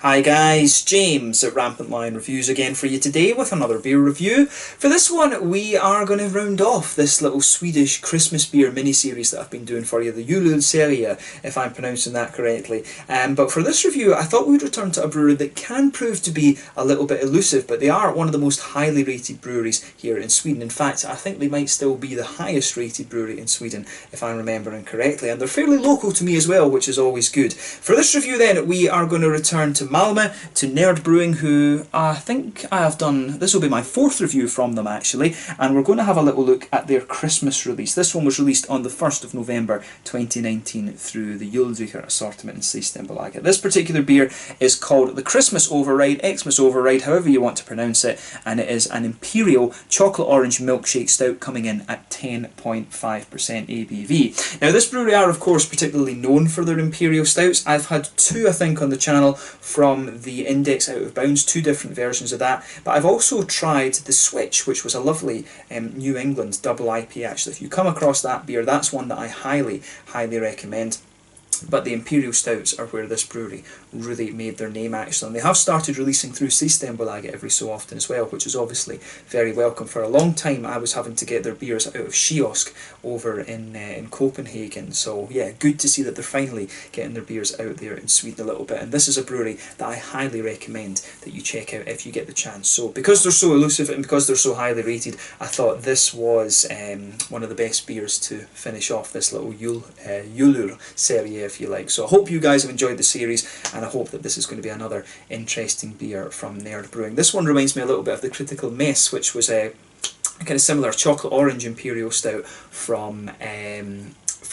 Hi guys, James at Rampant Lion Reviews again for you today with another beer review. For this one we are going to round off this little Swedish Christmas beer mini-series that I've been doing for you, the Julserie, if I'm pronouncing that correctly. But for this review I thought we'd return to a brewery that can prove to be a little bit elusive, but they are one of the most highly rated breweries here in Sweden. In fact, I think they might still be the highest rated brewery in Sweden if I'm remembering correctly, and they're fairly local to me as well, which is always good. For this review then we are going to return to Malmö, to Nerd Brewing, who I think I have done, this will be my fourth review from them actually, and we're going to have a little look at their Christmas release. This one was released on the 1st of November 2019 through the Julserie assortment in Systembolaget. This particular beer is called the Christmas Override, Xmas Override, however you want to pronounce it, and it is an Imperial chocolate orange milkshake stout coming in at 10.5% ABV. Now this brewery are of course particularly known for their Imperial stouts. I've had two I think on the channel from the Index Out of Bounds, two different versions of that, but I've also tried the Switch, which was a lovely New England double IPA actually. If you come across that beer, that's one that I highly recommend. But the Imperial Stouts are where this brewery really made their name actually, and they have started releasing through Systembolaget every so often as well, which is obviously very welcome. For a long time I was having to get their beers out of Kiosk over in Copenhagen, so yeah, good to see that they're finally getting their beers out there in Sweden a little bit, and this is a brewery that I highly recommend that you check out if you get the chance. So because they're so elusive and because they're so highly rated, I thought this was one of the best beers to finish off this little Julserie, if you like. So I hope you guys have enjoyed the series, and I hope that this is going to be another interesting beer from Nerd Brewing. This one reminds me a little bit of the Critical Mess, which was a kind of similar chocolate orange Imperial stout from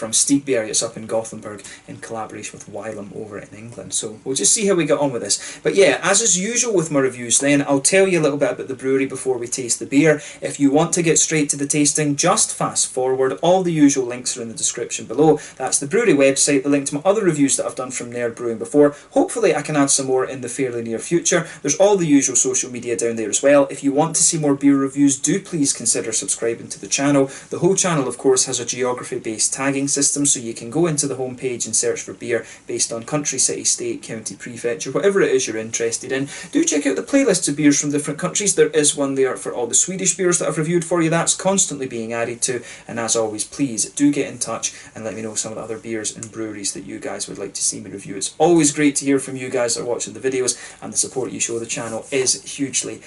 Steepberry. It's up in Gothenburg in collaboration with Wylam over in England. So we'll just see how we get on with this. But yeah, as is usual with my reviews then, I'll tell you a little bit about the brewery before we taste the beer. If you want to get straight to the tasting, just fast forward. All the usual links are in the description below. That's the brewery website, the link to my other reviews that I've done from Nerd Brewing before. Hopefully I can add some more in the fairly near future. There's all the usual social media down there as well. If you want to see more beer reviews, do please consider subscribing to the channel. The whole channel of course has a geography based tagging system, so you can go into the home page and search for beer based on country, city, state, county, prefecture, whatever it is you're interested in. Do check out the playlists of beers from different countries. There is one there for all the Swedish beers that I've reviewed for you. That's constantly being added to, and as always, please do get in touch and let me know some of the other beers and breweries that you guys would like to see me review. It's always great to hear from you guys that are watching the videos, and the support you show the channel is hugely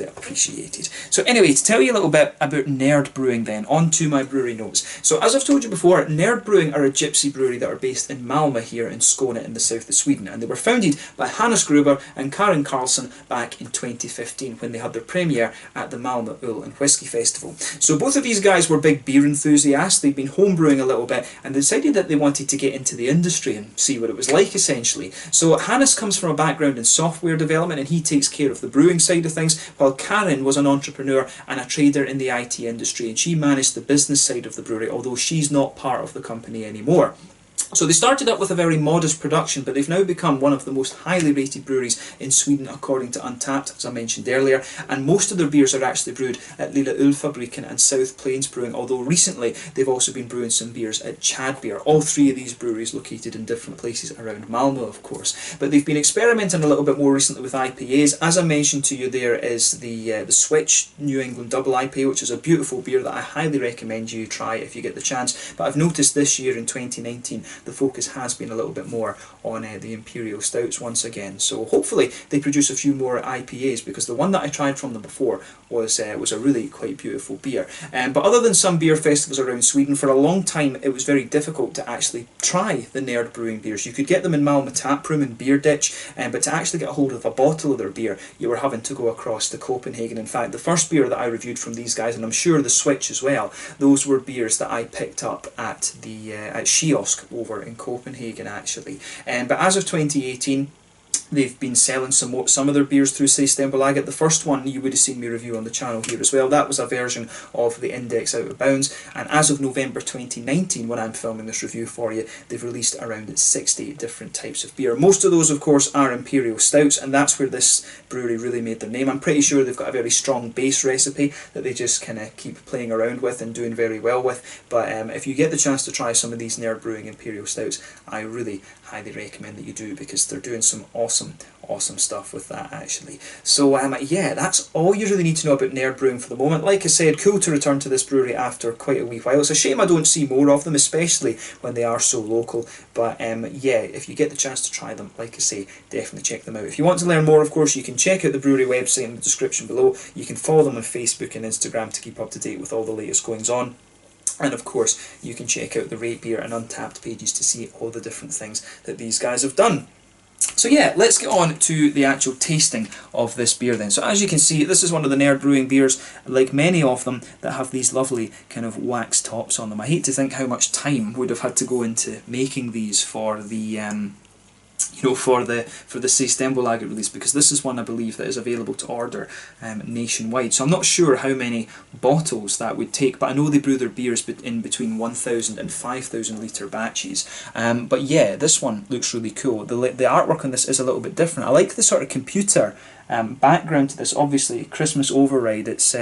appreciated. So anyway, to tell you a little bit about Nerd Brewing then, on to my brewery notes. So as I've told you before, Nerd Brewing are a gypsy brewery that are based in Malmö here in Skåne in the south of Sweden, and they were founded by Hannes Gruber and Karin Karlsson back in 2015 when they had their premiere at the Malmö Öl and Whiskey Festival. So both of these guys were big beer enthusiasts. They'd been homebrewing a little bit and they decided that they wanted to get into the industry and see what it was like essentially. So Hannes comes from a background in software development and he takes care of the brewing side of things, while Karin was an entrepreneur and a trader in the IT industry, and she managed the business side of the brewery, although she's not part of the company anymore. So they started up with a very modest production, but they've now become one of the most highly rated breweries in Sweden according to Untappd, as I mentioned earlier, and most of their beers are actually brewed at Lilla Ölfabriken and South Plains Brewing, although recently they've also been brewing some beers at Chad Beer. All three of these breweries located in different places around Malmö, of course. But they've been experimenting a little bit more recently with IPAs. As I mentioned to you, there is the Switch New England Double IPA, which is a beautiful beer that I highly recommend you try if you get the chance. But I've noticed this year in 2019 the focus has been a little bit more on the Imperial Stouts once again. So hopefully they produce a few more IPAs, because the one that I tried from them before was a really quite beautiful beer. But other than some beer festivals around Sweden, for a long time it was very difficult to actually try the Nerd Brewing beers. You could get them in Malmö Taproom and Beer Ditch, but to actually get a hold of a bottle of their beer you were having to go across to Copenhagen. In fact, the first beer that I reviewed from these guys, and I'm sure the Switch as well, those were beers that I picked up at the at Kiosk over in Copenhagen actually. But as of 2018 they've been selling some of their beers through Systembolaget. The first one you would have seen me review on the channel here as well. That was a version of the Index Out of Bounds, and as of November 2019 when I'm filming this review for you, they've released around 60 different types of beer. Most of those of course are Imperial Stouts, and that's where this brewery really made their name. I'm pretty sure they've got a very strong base recipe that they just kind of keep playing around with and doing very well with. But if you get the chance to try some of these Nerd Brewing Imperial Stouts, I really highly recommend that you do, because they're doing some awesome awesome stuff with that actually. So yeah, that's all you really need to know about Nerd Brewing for the moment. Like I said, cool to return to this brewery after quite a wee while. It's a shame I don't see more of them, especially when they are so local, but yeah, if you get the chance to try them, like I say, definitely check them out. If you want to learn more, of course, you can check out the brewery website in the description below. You can follow them on Facebook and Instagram to keep up to date with all the latest goings on. And of course, you can check out the Rate Beer and Untappd pages to see all the different things that these guys have done. So yeah, let's get on to the actual tasting of this beer then. So as you can see, this is one of the Nerd Brewing beers, like many of them, that have these lovely kind of wax tops on them. I hate to think how much time would have had to go into making these for the you know, for the Systembolaget release, because this is one I believe that is available to order nationwide. So I'm not sure how many bottles that would take, but I know they brew their beers in between 1,000 and 5,000 litre batches. But yeah, this one looks really cool. The artwork on this is a little bit different. I like the sort of computer background to this. Obviously, Christmas Override, it's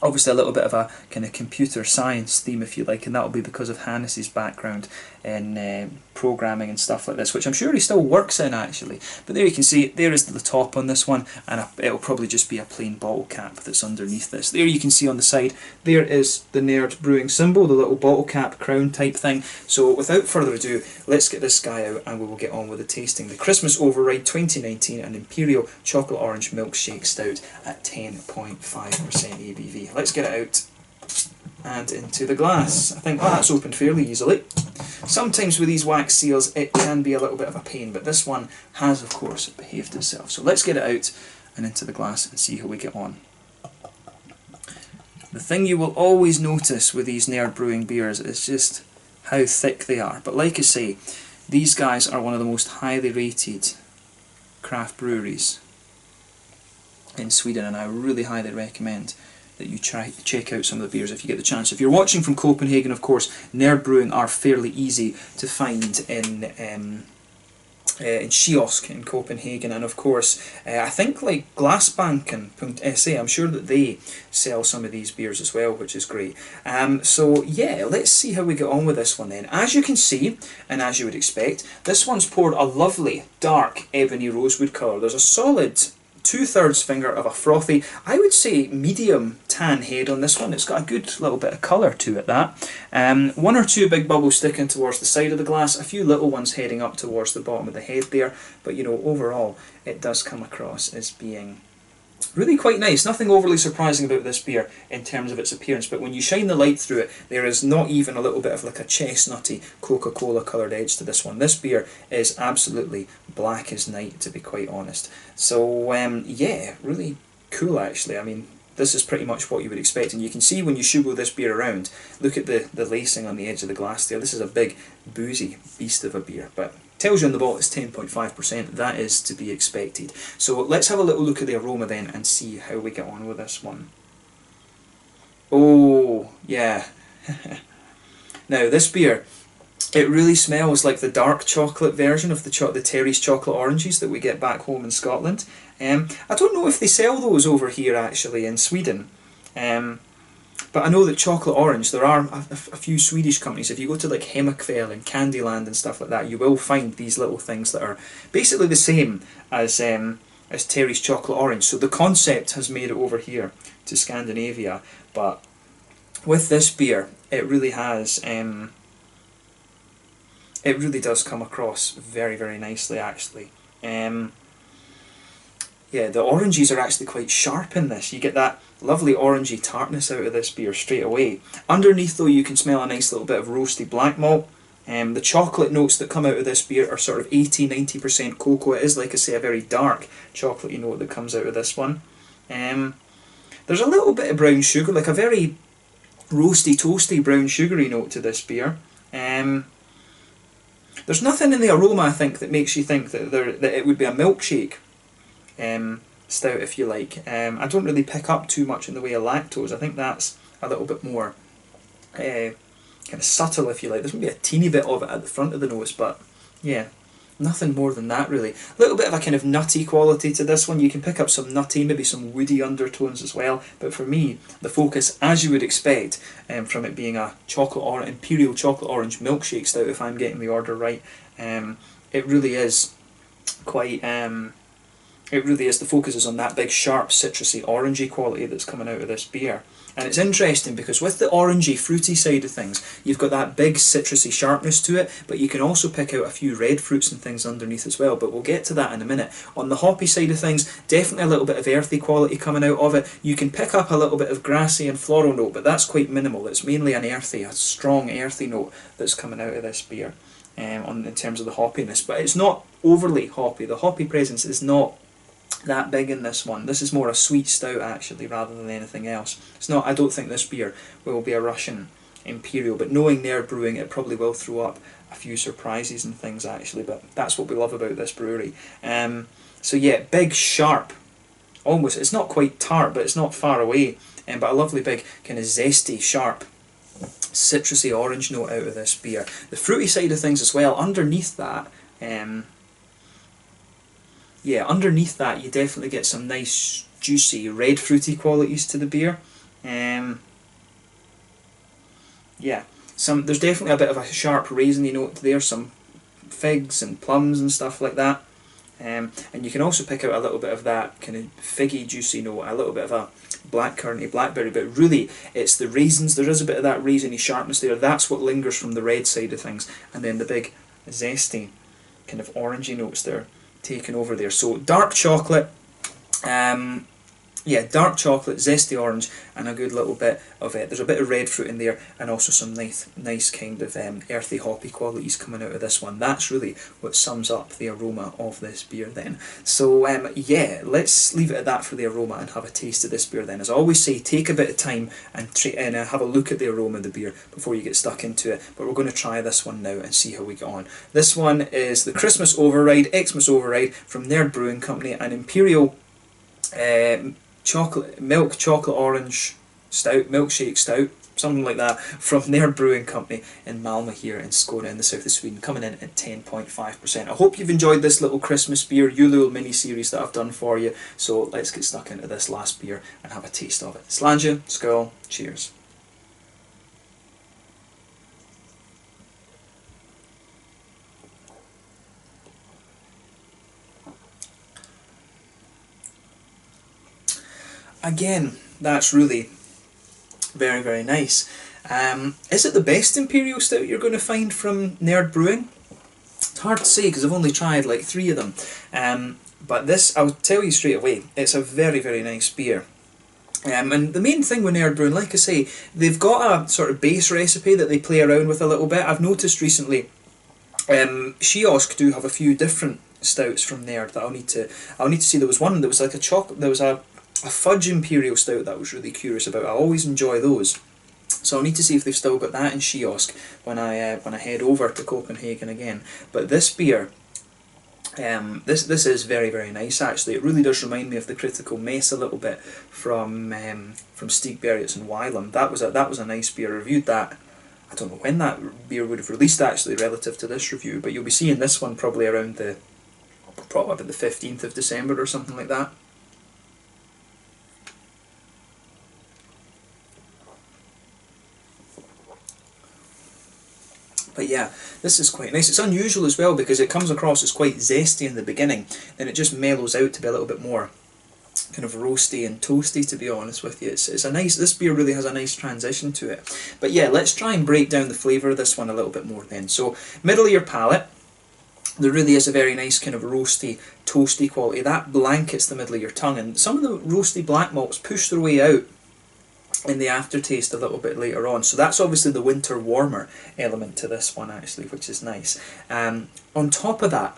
obviously a little bit of a kind of computer science theme, if you like, and that'll be because of Hannes's background in programming and stuff like this, which I'm sure he still works in actually. But there you can see, there is the top on this one, and it'll probably just be a plain bottle cap that's underneath this. There you can see on the side, there is the Nerd Brewing symbol, the little bottle cap crown type thing. So without further ado, let's get this guy out and we will get on with the tasting. The Christmas Override 2019, an Imperial Chocolate Orange Milkshake Stout at 10.5% ABV. Let's get it out and into the glass. I think that's opened fairly easily. Sometimes with these wax seals it can be a little bit of a pain, but this one has of course behaved itself. So let's get it out and into the glass and see how we get on. The thing you will always notice with these Nerd Brewing beers is just how thick they are. But like I say, these guys are one of the most highly rated craft breweries in Sweden, and I really highly recommend that you check out some of the beers if you get the chance. If you're watching from Copenhagen, of course, Nerd Brewing are fairly easy to find in Kiosk in Copenhagen, and of course I think like Glassbanken.se, I'm sure that they sell some of these beers as well, which is great. So yeah, let's see how we get on with this one then. As you can see, and as you would expect, this one's poured a lovely dark ebony rosewood colour. There's a solid 2/3 finger of a frothy, I would say medium tan head on this one. It's got a good little bit of colour to it, that. One or two big bubbles sticking towards the side of the glass, a few little ones heading up towards the bottom of the head there, but you know, overall it does come across as being really quite nice. Nothing overly surprising about this beer in terms of its appearance, but when you shine the light through it, there is not even a little bit of like a chestnutty Coca-Cola coloured edge to this one. This beer is absolutely black as night, to be quite honest. So yeah, really cool actually. I mean, this is pretty much what you would expect, and you can see when you shovel this beer around, look at the lacing on the edge of the glass there. This is a big boozy beast of a beer, but tells you on the bottle it's 10.5%, that is to be expected. So let's have a little look at the aroma then and see how we get on with this one. Oh, yeah. Now this beer, it really smells like the dark chocolate version of the Terry's chocolate oranges that we get back home in Scotland. I don't know if they sell those over here actually in Sweden. But I know that chocolate orange, there are a few Swedish companies. If you go to like Hemmakväll and Candyland and stuff like that, you will find these little things that are basically the same as Terry's chocolate orange. So the concept has made it over here to Scandinavia, but with this beer, it really has. It really does come across very, very nicely actually. Yeah, the oranges are actually quite sharp in this. You get that lovely orangey tartness out of this beer straight away. Underneath though, you can smell a nice little bit of roasty black malt. The chocolate notes that come out of this beer are sort of 80-90% cocoa. It is, like I say, a very dark chocolatey note that comes out of this one. There's a little bit of brown sugar, like a very roasty, toasty, brown sugary note to this beer. There's nothing in the aroma, I think, that makes you think that it would be a milkshake stout, if you like. I don't really pick up too much in the way of lactose. I think that's a little bit more kind of subtle, if you like. There's maybe a teeny bit of it at the front of the nose, but yeah, nothing more than that really. A little bit of a kind of nutty quality to this one. You can pick up some nutty, maybe some woody undertones as well, but for me, the focus, as you would expect, from it being a Imperial chocolate orange milkshake stout, if I'm getting the order right, it really is quite it really is, the focus is on that big sharp citrusy orangey quality that's coming out of this beer. And it's interesting because with the orangey fruity side of things, you've got that big citrusy sharpness to it, but you can also pick out a few red fruits and things underneath as well, but we'll get to that in a minute. On the hoppy side of things, definitely a little bit of earthy quality coming out of it. You can pick up a little bit of grassy and floral note, but that's quite minimal. It's mainly an earthy, a strong earthy note that's coming out of this beer in terms of the hoppiness. But it's not overly hoppy. The hoppy presence is not that big in this one. This is more a sweet stout actually rather than anything else. It's not. I don't think this beer will be a Russian Imperial, but knowing they're brewing it probably will throw up a few surprises and things actually, but that's what we love about this brewery. So yeah, big sharp, almost, it's not quite tart but it's not far away, but a lovely big kind of zesty sharp citrusy orange note out of this beer. The fruity side of things as well, underneath that yeah, underneath that you definitely get some nice juicy red fruity qualities to the beer. Yeah, there's definitely a bit of a sharp raisiny note there, some figs and plums and stuff like that. And you can also pick out a little bit of that kind of figgy juicy note, a little bit of a blackcurranty blackberry, but really it's the raisins. There is a bit of that raisiny sharpness there. That's what lingers from the red side of things, and then the big zesty kind of orangey notes there taken over there. So dark chocolate, yeah, dark chocolate, zesty orange, and a good little bit of it. There's a bit of red fruit in there, and also some nice kind of earthy hoppy qualities coming out of this one. That's really what sums up the aroma of this beer then. So yeah, let's leave it at that for the aroma and have a taste of this beer then. As I always say, take a bit of time and have a look at the aroma of the beer before you get stuck into it. But we're going to try this one now and see how we get on. This one is the Xmas Override from Nerd Brewing Company, an Imperial milk chocolate orange stout, milkshake stout, something like that, from Nerd Brewing Company in Malmö here in Skåne in the south of Sweden, coming in at 10.5%. I hope you've enjoyed this little Christmas beer Yule mini series that I've done for you. So let's get stuck into this last beer and have a taste of it. Slàinte, skål, cheers. Again, that's really very nice. Is it the best Imperial Stout you're going to find from Nerd Brewing? It's hard to say because I've only tried like 3 of them. But this, I'll tell you straight away, it's a very nice beer. And the main thing with Nerd Brewing, like I say, they've got a sort of base recipe that they play around with a little bit. I've noticed recently, Kiosk do have a few different stouts from Nerd that I'll need to see. There was one, there was like a fudge Imperial Stout that I was really curious about. I always enjoy those. So I'll need to see if they've still got that in Kiosk when I head over to Copenhagen again. But this beer, this is very nice actually. It really does remind me of the Critical Mess a little bit from Stigbergets and Wylam. That was a nice beer. I reviewed that. I don't know when that beer would have released actually relative to this review, but you'll be seeing this one probably around probably about the 15th of December or something like that. But yeah, this is quite nice. It's unusual as well because it comes across as quite zesty in the beginning, then it just mellows out to be a little bit more kind of roasty and toasty, to be honest with you. It's a nice, this beer really has a nice transition to it. But yeah, let's try and break down the flavour of this one a little bit more then. So, middle of your palate, there really is a very nice kind of roasty, toasty quality. That blankets the middle of your tongue, and some of the roasty black malts push their way out in the aftertaste a little bit later on. So that's obviously the winter warmer element to this one actually, which is nice. On top of that,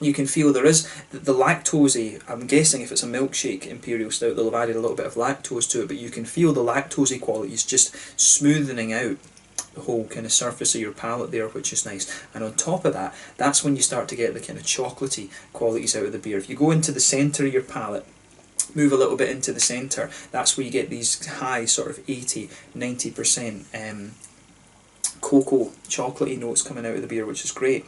you can feel there is the lactosey. I'm guessing if it's a milkshake Imperial Stout, they'll have added a little bit of lactose to it, but you can feel the lactosey qualities just smoothing out the whole kind of surface of your palate there, which is nice. And on top of that, that's when you start to get the kind of chocolatey qualities out of the beer. If you go into the centre of your palate, move a little bit into the centre, that's where you get these high sort of 80-90% cocoa chocolatey notes coming out of the beer, which is great.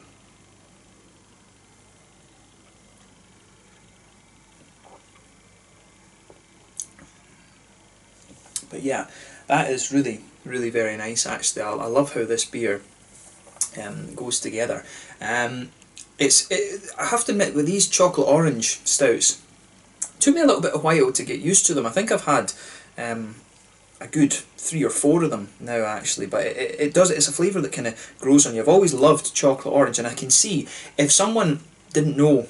But yeah, that is really very nice actually. I love how this beer goes together. I have to admit, with these chocolate orange stouts, it took me a little bit of a while to get used to them. I think I've had a good 3 or 4 of them now actually, but it's a flavour that kind of grows on you. I've always loved chocolate orange, and I can see if someone didn't know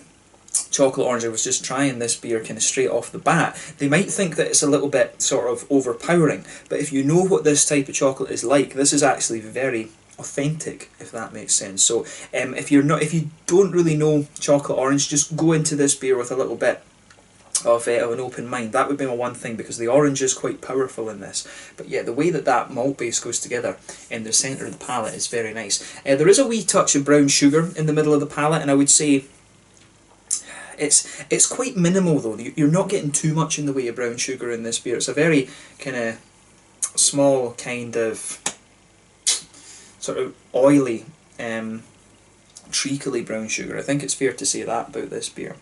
chocolate orange, I was just trying this beer kind of straight off the bat, they might think that it's a little bit sort of overpowering, but if you know what this type of chocolate is like, this is actually very authentic, if that makes sense. So if you don't really know chocolate orange, just go into this beer with a little bit of an open mind. That would be my one thing, because the orange is quite powerful in this. But yeah, the way that malt base goes together in the centre of the palate is very nice. There is a wee touch of brown sugar in the middle of the palate, and I would say it's quite minimal though. You're not getting too much in the way of brown sugar in this beer. It's a very kind of small, kind of sort of oily, treacly brown sugar. I think it's fair to say that about this beer.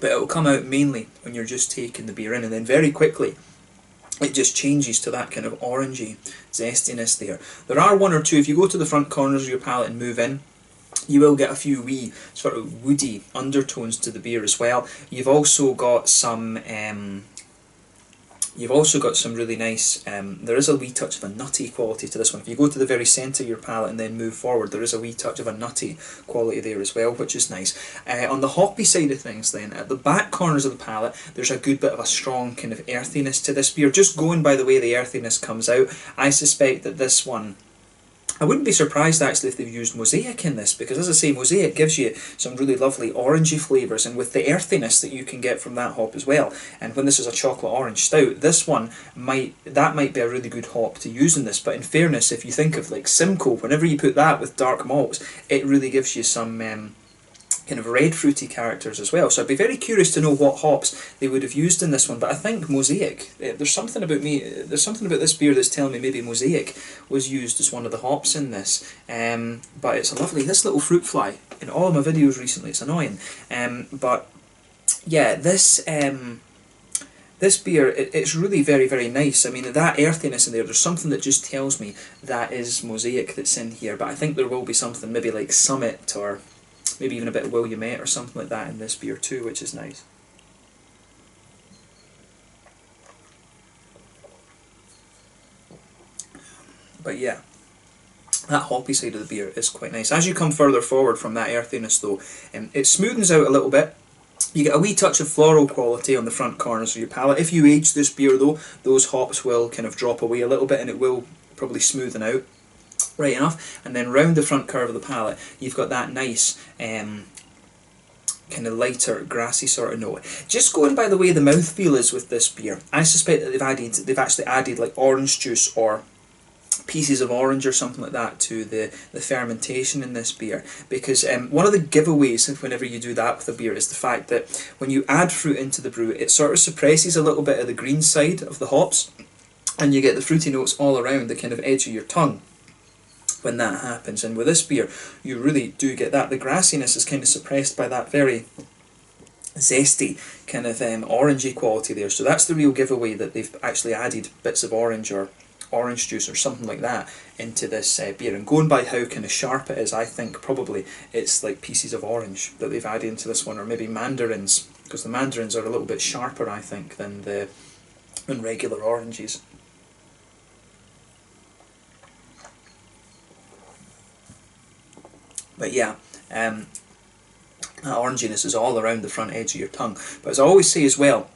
But it'll come out mainly when you're just taking the beer in, and then very quickly it just changes to that kind of orangey zestiness there. There are one or two, if you go to the front corners of your palate and move in, you will get a few wee sort of woody undertones to the beer as well. You've also got some really nice, there is a wee touch of a nutty quality to this one. If you go to the very centre of your palate and then move forward, there is a wee touch of a nutty quality there as well, which is nice. On the hoppy side of things then, at the back corners of the palate, there's a good bit of a strong kind of earthiness to this beer. Just going by the way the earthiness comes out, I suspect that this one, I wouldn't be surprised actually if they've used Mosaic in this, because as I say, Mosaic gives you some really lovely orangey flavours, and with the earthiness that you can get from that hop as well. And when this is a chocolate orange stout, this one might be a really good hop to use in this. But in fairness, if you think of like Simcoe, whenever you put that with dark malts, it really gives you some kind of red fruity characters as well. So I'd be very curious to know what hops they would have used in this one. But I think Mosaic, there's something about this beer that's telling me maybe Mosaic was used as one of the hops in this. But it's a lovely, this little fruit fly in all of my videos recently, it's annoying. But yeah, this beer, it's really very, very nice. I mean, that earthiness in there's something that just tells me that is Mosaic that's in here. But I think there will be something maybe like Summit, or maybe even a bit of Williamette or something like that in this beer too, which is nice. But yeah, that hoppy side of the beer is quite nice. As you come further forward from that earthiness though, it smoothens out a little bit. You get a wee touch of floral quality on the front corners of your palate. If you age this beer though, those hops will kind of drop away a little bit, and it will probably smoothen out right enough. And then round the front curve of the palate, you've got that nice kind of lighter grassy sort of note. Just going by the way the mouthfeel is with this beer, I suspect that they've actually added like orange juice or pieces of orange or something like that to the fermentation in this beer, because one of the giveaways whenever you do that with a beer is the fact that when you add fruit into the brew, it sort of suppresses a little bit of the green side of the hops, and you get the fruity notes all around the kind of edge of your tongue when that happens. And with this beer you really do get that. The grassiness is kind of suppressed by that very zesty kind of orangey quality there. So that's the real giveaway, that they've actually added bits of orange or orange juice or something like that into this beer. And going by how kind of sharp it is, I think probably it's like pieces of orange that they've added into this one, or maybe mandarins, because the mandarins are a little bit sharper I think than regular oranges. But yeah, that oranginess is all around the front edge of your tongue. But as I always say as well,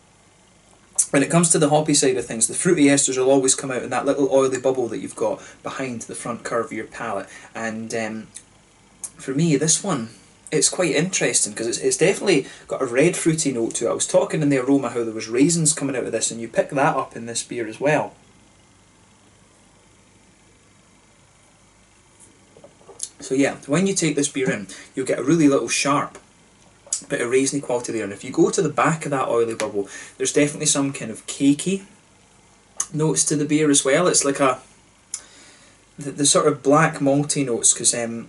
when it comes to the hoppy side of things, the fruity esters will always come out in that little oily bubble that you've got behind the front curve of your palate. And for me, this one, it's quite interesting, because it's definitely got a red fruity note to it. I was talking in the aroma how there was raisins coming out of this, and you pick that up in this beer as well. So yeah, when you take this beer in, you'll get a really little sharp bit of raisiny quality there. And if you go to the back of that oily bubble, there's definitely some kind of cakey notes to the beer as well. It's like the sort of black malty notes, because in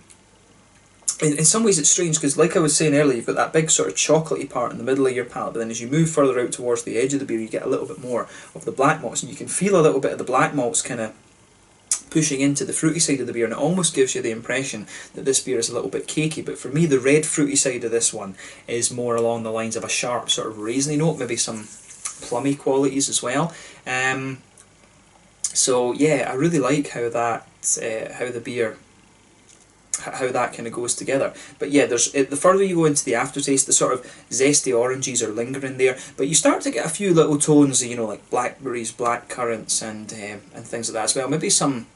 some ways it's strange, because like I was saying earlier, you've got that big sort of chocolatey part in the middle of your palate, but then as you move further out towards the edge of the beer, you get a little bit more of the black malts, and you can feel a little bit of the black malts kind of pushing into the fruity side of the beer, and it almost gives you the impression that this beer is a little bit cakey. But for me, the red fruity side of this one is more along the lines of a sharp sort of raisiny note, maybe some plummy qualities as well. So yeah, I really like how that how that kind of goes together. But yeah, the further you go into the aftertaste, the sort of zesty oranges are lingering there, but you start to get a few little tones, you know, like blackberries, black currants, and things like that as well. Maybe some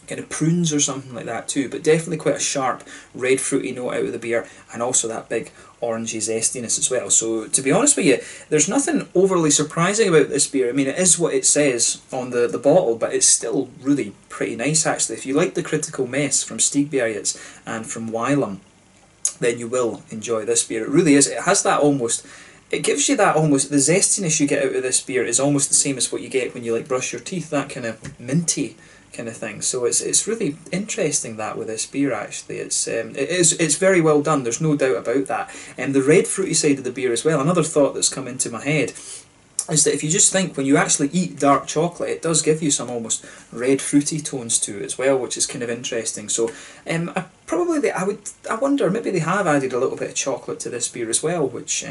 kind of prunes or something like that too, but definitely quite a sharp red fruity note out of the beer, and also that big orangey zestiness as well. So to be honest with you, there's nothing overly surprising about this beer. I mean, it is what it says on the bottle, but it's still really pretty nice actually. If you like the Critical Mess from Stigbergets and from Wylam, then you will enjoy this beer. It really is. It has that almost, it gives you that almost, the zestiness you get out of this beer is almost the same as what you get when you like brush your teeth, that kind of minty kind of thing. So it's really interesting that with this beer actually. It's very well done, there's no doubt about that. And the red fruity side of the beer as well, another thought that's come into my head is that if you just think, when you actually eat dark chocolate, it does give you some almost red fruity tones to it as well, which is kind of interesting. So I wonder, maybe they have added a little bit of chocolate to this beer as well, which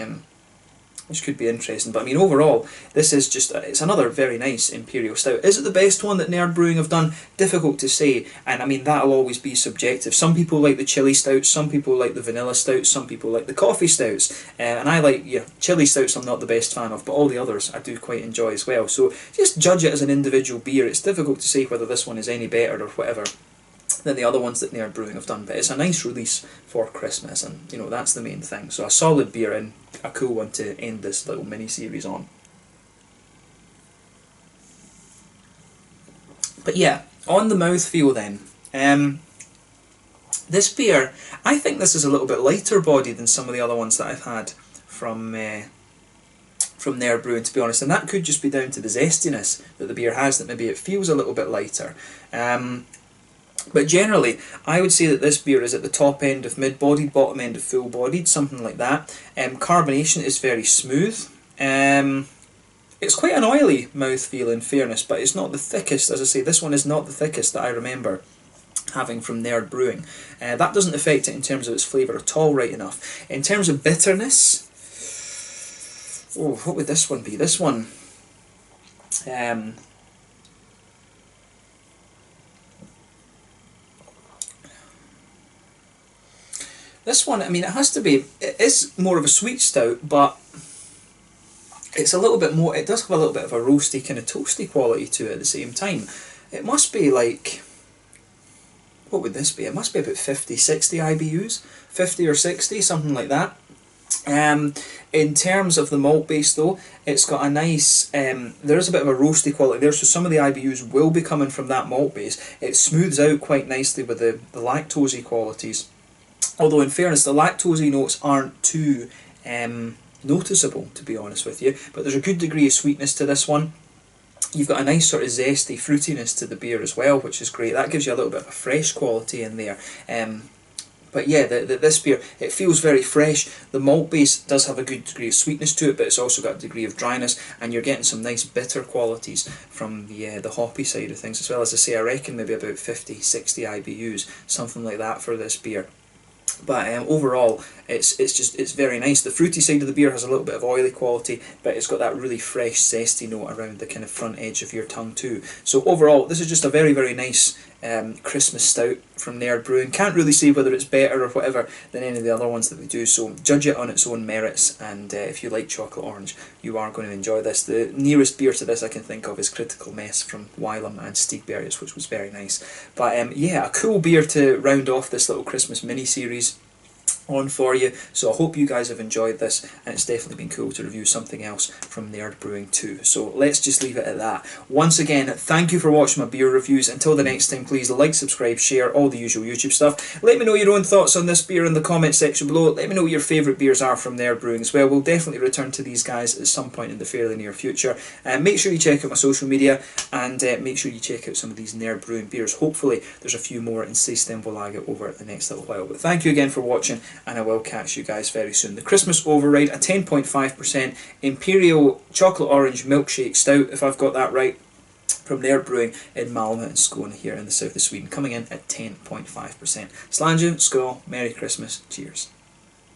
could be interesting. But I mean, overall, this is just, it's another very nice Imperial Stout. Is it the best one that Nerd Brewing have done? Difficult to say, and I mean, that'll always be subjective. Some people like the chili stouts, some people like the vanilla stouts, some people like the coffee stouts, and I like, yeah, chili stouts I'm not the best fan of, but all the others I do quite enjoy as well. So just judge it as an individual beer. It's difficult to say whether this one is any better or whatever than the other ones that Nerd Brewing have done, but it's a nice release for Christmas, and you know, that's the main thing. So a solid beer and a cool one to end this little mini series on. But yeah, on the mouthfeel then, this beer, I think this is a little bit lighter bodied than some of the other ones that I've had from Nerd Brewing, to be honest, and that could just be down to the zestiness that the beer has, that maybe it feels a little bit lighter. But generally, I would say that this beer is at the top end of mid-bodied, bottom end of full-bodied, something like that. Carbonation is very smooth. It's quite an oily mouthfeel in fairness, but it's not the thickest. As I say, this one is not the thickest that I remember having from Nerd Brewing. That doesn't affect it in terms of its flavour at all, right enough. In terms of bitterness, oh, what would this one be? This one, this one, I mean, it has to be, it is more of a sweet stout, but it's a little bit more, it does have a little bit of a roasty, kind of toasty quality to it at the same time. It must be like, what would this be? It must be about 50, 60 IBUs, 50 or 60, something like that. In terms of the malt base though, it's got a nice, there is a bit of a roasty quality there, so some of the IBUs will be coming from that malt base. It smooths out quite nicely with the lactosey qualities. Although in fairness, the lactosey notes aren't too noticeable, to be honest with you, but there's a good degree of sweetness to this one. You've got a nice sort of zesty fruitiness to the beer as well, which is great. That gives you a little bit of a fresh quality in there. But yeah, this beer, it feels very fresh. The malt base does have a good degree of sweetness to it, but it's also got a degree of dryness, and you're getting some nice bitter qualities from the hoppy side of things as well. As I say, I reckon maybe about 50, 60 IBUs, something like that for this beer. But overall, it's very nice. The fruity side of the beer has a little bit of oily quality, but it's got that really fresh, zesty note around the kind of front edge of your tongue too. So overall, this is just a very, very nice Christmas stout from Nerd Brewing. Can't really say whether it's better or whatever than any of the other ones that we do, so judge it on its own merits, and if you like chocolate orange, you are going to enjoy this. The nearest beer to this I can think of is Critical Mess from Wylam and Stigbergets, which was very nice. But yeah, a cool beer to round off this little Christmas mini-series on for you. So I hope you guys have enjoyed this, and it's definitely been cool to review something else from Nerd Brewing too. So let's just leave it at that. Once again, thank you for watching my beer reviews. Until the next time, please like, subscribe, share, all the usual YouTube stuff. Let me know your own thoughts on this beer in the comment section below. Let me know what your favourite beers are from Nerd Brewing as well. We'll definitely return to these guys at some point in the fairly near future. Make sure you check out my social media, and make sure you check out some of these Nerd Brewing beers. Hopefully there's a few more in Systembolaget over the next little while. But thank you again for watching, and I will catch you guys very soon. The Christmas Override, a 10.5% Imperial Chocolate Orange Milkshake Stout, if I've got that right, from their brewing in Malmö and Skåne here in the south of Sweden, coming in at 10.5%. Slange, skål, Merry Christmas, cheers.